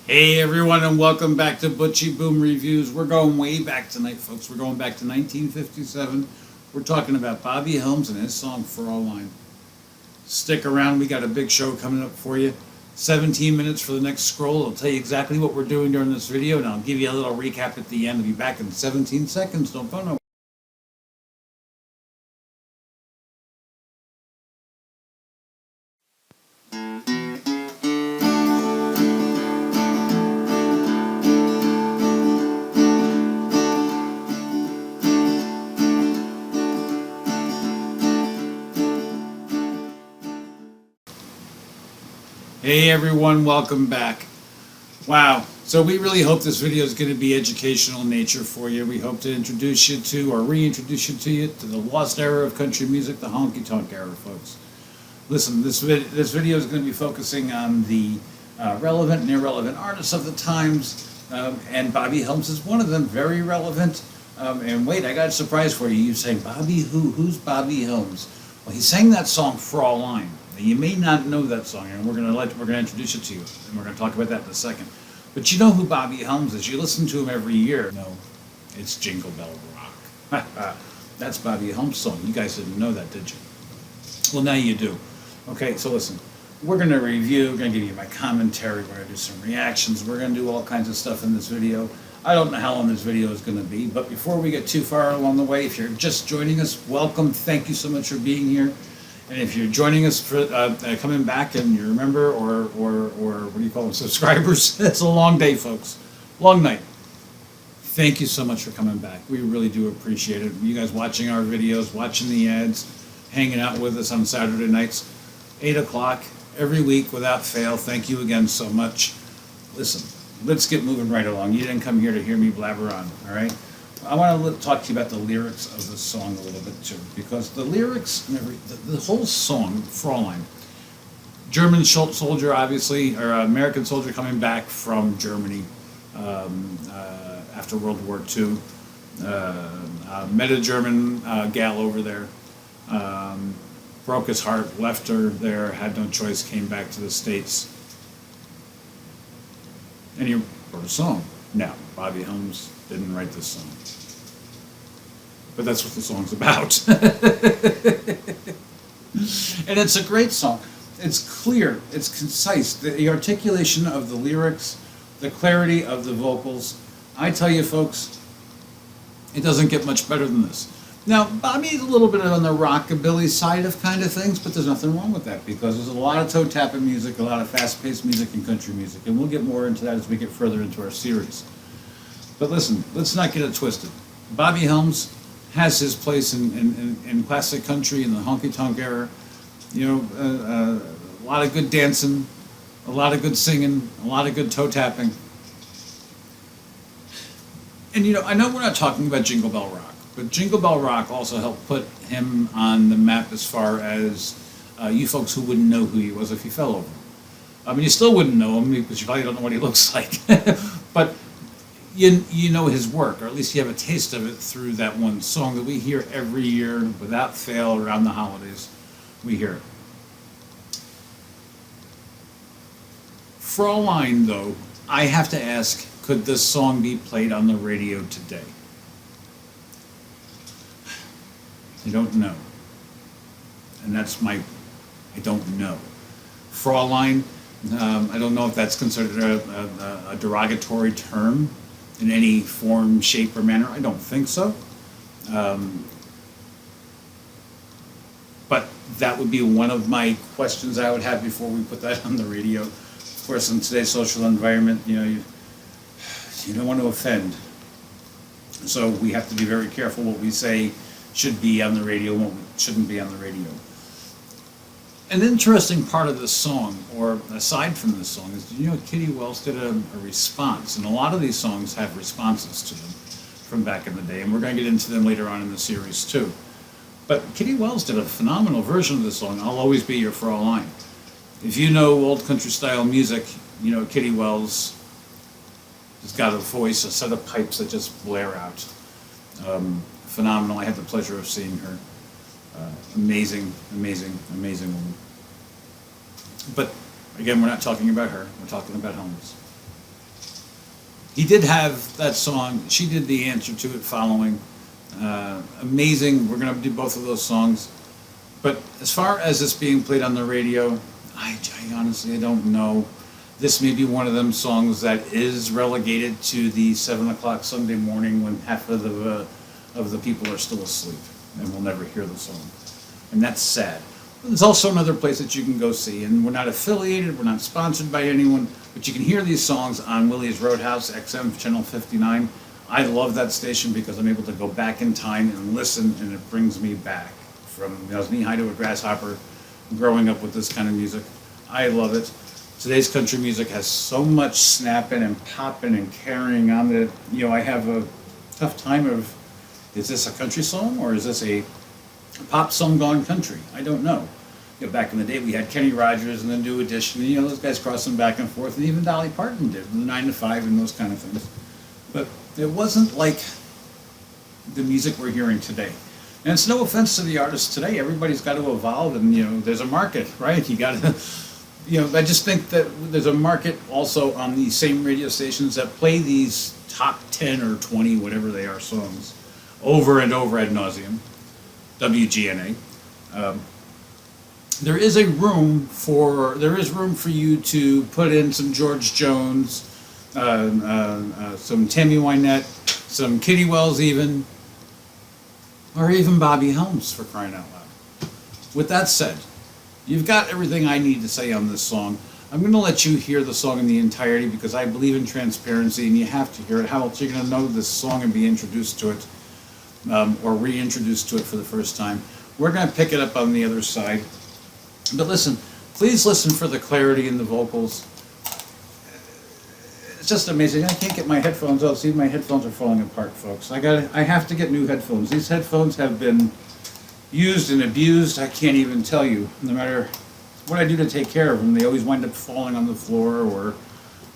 Hey everyone, and welcome back to ButchyBoom Reviews. We're going way back tonight, folks. We're going back to 1957. We're talking about Bobby Helms and his song Fraulein. Stick around, we got a big show coming up for you. 17 minutes for the next scroll. I'll tell you exactly what we're doing during this video, and I'll give you a little recap at the end. I'll be back in 17 seconds. Don't go nowhere. Hey everyone, welcome back. Wow, so we really hope this video is going to be educational in nature for you. We hope to introduce you to, or reintroduce you to the lost era of country music, the Honky Tonk era, folks. Listen, this video is going to be focusing on the relevant and irrelevant artists of the times, and Bobby Helms is one of them, very relevant. And wait, I got a surprise for you. You're saying, Bobby who? Who's Bobby Helms? Well, he sang that song Fraulein. Now, you may not know that song, and we're going to introduce it to you, and we're going to talk about that in a second. But you know who Bobby Helms is. You listen to him every year. No, it's Jingle Bell Rock. That's Bobby Helms' song. You guys didn't know that, did you? Well, now you do. Okay, so listen. We're going to review. We're going to give you my commentary. We're going to do some reactions. We're going to do all kinds of stuff in this video. I don't know how long this video is going to be, but before we get too far along the way, if you're just joining us, welcome. Thank you so much for being here. And if you're joining us for coming back and you're a member or what do you call them, subscribers, it's a long day, folks. Long night. Thank you so much for coming back. We really do appreciate it. You guys watching our videos, watching the ads, hanging out with us on Saturday nights, 8 o'clock, every week without fail. Thank you again so much. Listen, let's get moving right along. You didn't come here to hear me blabber on, all right? I want to talk to you about the lyrics of the song a little bit too, because the lyrics, the whole song, Fraulein, German soldier, obviously, or American soldier coming back from Germany after World War II, met a German gal over there, broke his heart, left her there, had no choice, came back to the States, and he wrote a song. Now, Bobby Helms didn't write this song. But that's what the song's about. And it's a great song. It's clear, it's concise. The articulation of the lyrics, the clarity of the vocals. I tell you folks, it doesn't get much better than this. Now, Bobby's a little bit on the rockabilly side of kind of things, but there's nothing wrong with that because there's a lot of toe-tapping music, a lot of fast-paced music and country music, and we'll get more into that as we get further into our series. But listen, let's not get it twisted. Bobby Helms has his place in classic country in the Honky Tonk era. You know, a lot of good dancing, a lot of good singing, a lot of good toe-tapping. And you know, I know we're not talking about Jingle Bell Rock, but Jingle Bell Rock also helped put him on the map as far as you folks who wouldn't know who he was if he fell over. I mean, you still wouldn't know him because you probably don't know what he looks like. But you know his work, or at least you have a taste of it through that one song that we hear every year without fail around the holidays. We hear it. Fraulein, though, I have to ask, could this song be played on the radio today? I don't know. And that's I don't know. Fraulein, I don't know if that's considered a derogatory term in any form, shape, or manner. I don't think so. But that would be one of my questions I would have before we put that on the radio. Of course, in today's social environment, you know, you don't want to offend. So we have to be very careful what we say should be on the radio and what shouldn't be on the radio. An interesting part of this song, or aside from this song, is you know Kitty Wells did a response, and a lot of these songs have responses to them from back in the day, and we're going to get into them later on in the series too. But Kitty Wells did a phenomenal version of this song, I'll Always Be Your Fraulein. If you know old country style music, you know Kitty Wells has got a voice, a set of pipes that just blare out. Phenomenal. I had the pleasure of seeing her. Amazing, amazing, amazing woman. But again, we're not talking about her. We're talking about Helms. He did have that song. She did the answer to it following. Amazing. We're going to do both of those songs. But as far as this being played on the radio, I honestly I don't know. This may be one of them songs that is relegated to the 7 o'clock Sunday morning when half of the people are still asleep and will never hear the song. And that's sad. There's also another place that you can go see, and we're not affiliated, we're not sponsored by anyone, but you can hear these songs on Willie's Roadhouse XM channel 59. I love that station because I'm able to go back in time and listen, and it brings me back from I was knee high to a grasshopper, growing up with this kind of music. I love it. Today's country music has so much snapping and popping and carrying on that, I have a tough time of, is this a country song or is this a pop song gone country? I don't know. Back in the day, we had Kenny Rogers and the New Edition, and those guys crossing back and forth, and even Dolly Parton did, the 9 to 5 and those kind of things. But it wasn't like the music we're hearing today. And it's no offense to the artists today. Everybody's got to evolve, and there's a market, right? You got to, I just think that there's a market also on these same radio stations that play these top 10 or 20, whatever they are, songs over and over ad nauseum. WGNA. There is room for you to put in some George Jones, some Tammy Wynette, some Kitty Wells even, or even Bobby Helms, for crying out loud. With that said, you've got everything I need to say on this song. I'm going to let you hear the song in the entirety because I believe in transparency and you have to hear it. How else are you going to know this song and be introduced to it or reintroduced to it for the first time? We're going to pick it up on the other side. But listen, please listen for the clarity in the vocals. It's just amazing. I can't get my headphones out. See, my headphones are falling apart, folks. I have to get new headphones. These headphones have been used and abused. I can't even tell you. No matter what I do to take care of them, they always wind up falling on the floor or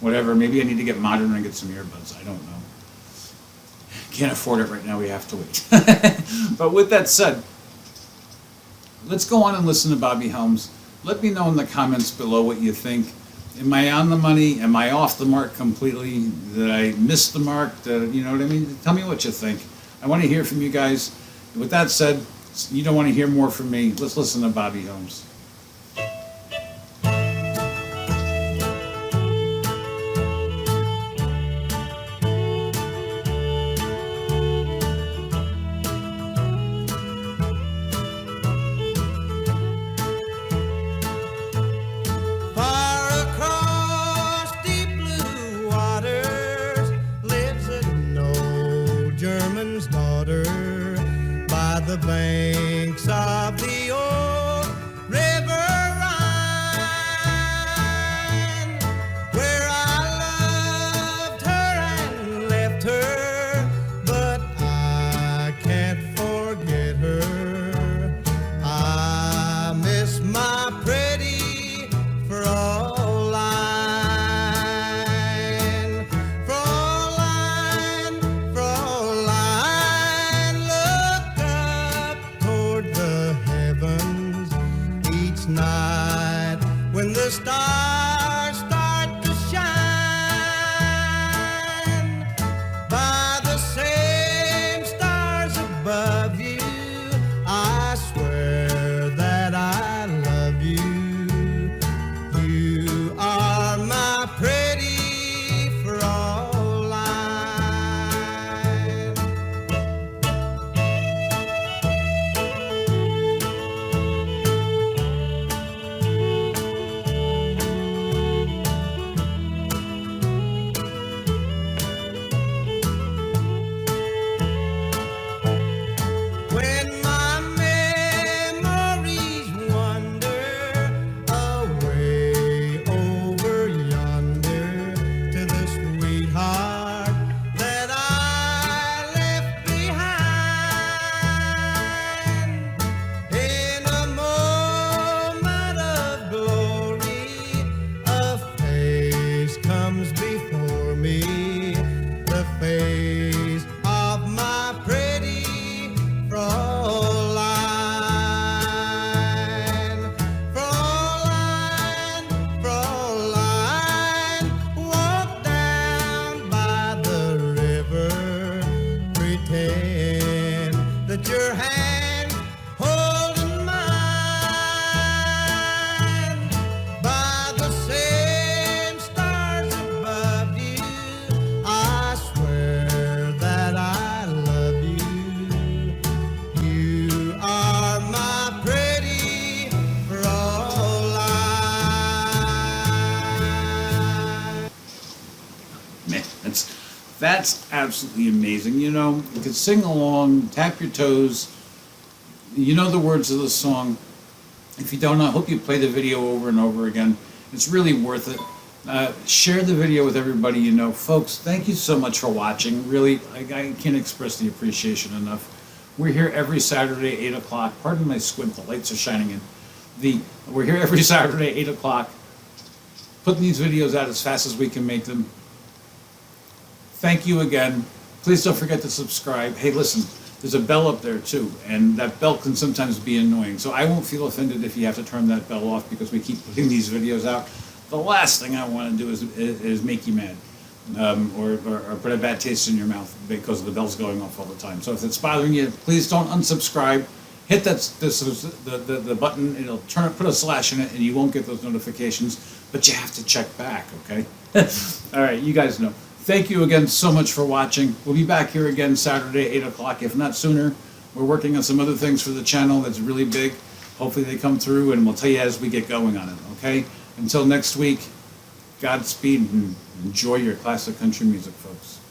whatever. Maybe I need to get modern and get some earbuds. I don't know. Can't afford it right now. We have to wait. But with that said, let's go on and listen to Bobby Helms. Let me know in the comments below what you think. Am I on the money? Am I off the mark completely? Did I miss the mark? You know what I mean? Tell me what you think. I want to hear from you guys. With that said, you don't want to hear more from me. Let's listen to Bobby Helms. The banks of the old river Rhine, where I loved her and left her, but I can't forget her. I miss my pretty Fraulein, Fraulein, Fraulein, look up toward the heavens each night when the stars start to shine. By the same stars above you, I swear that I love you. You are my pretty Fraulein. That's absolutely amazing. You know, you could sing along, tap your toes. You know the words of the song. If you don't know, I hope you play the video over and over again. It's really worth it. Share the video with everybody you know. Folks, thank you so much for watching. Really, I can't express the appreciation enough. We're here every Saturday, 8 o'clock. Pardon my squint, the lights are shining in. We're here every Saturday, 8 o'clock, putting these videos out as fast as we can make them. Thank you again. Please don't forget to subscribe. Hey, listen, there's a bell up there too, and that bell can sometimes be annoying. So I won't feel offended if you have to turn that bell off because we keep putting these videos out. The last thing I want to do is make you mad or put a bad taste in your mouth because the bell's going off all the time. So if it's bothering you, please don't unsubscribe. Hit the button. It'll put a slash in it, and you won't get those notifications. But you have to check back, okay? All right, you guys know. Thank you again so much for watching. We'll be back here again Saturday, 8 o'clock, if not sooner. We're working on some other things for the channel that's really big. Hopefully they come through, and we'll tell you as we get going on it, okay? Until next week, Godspeed and enjoy your classic country music, folks.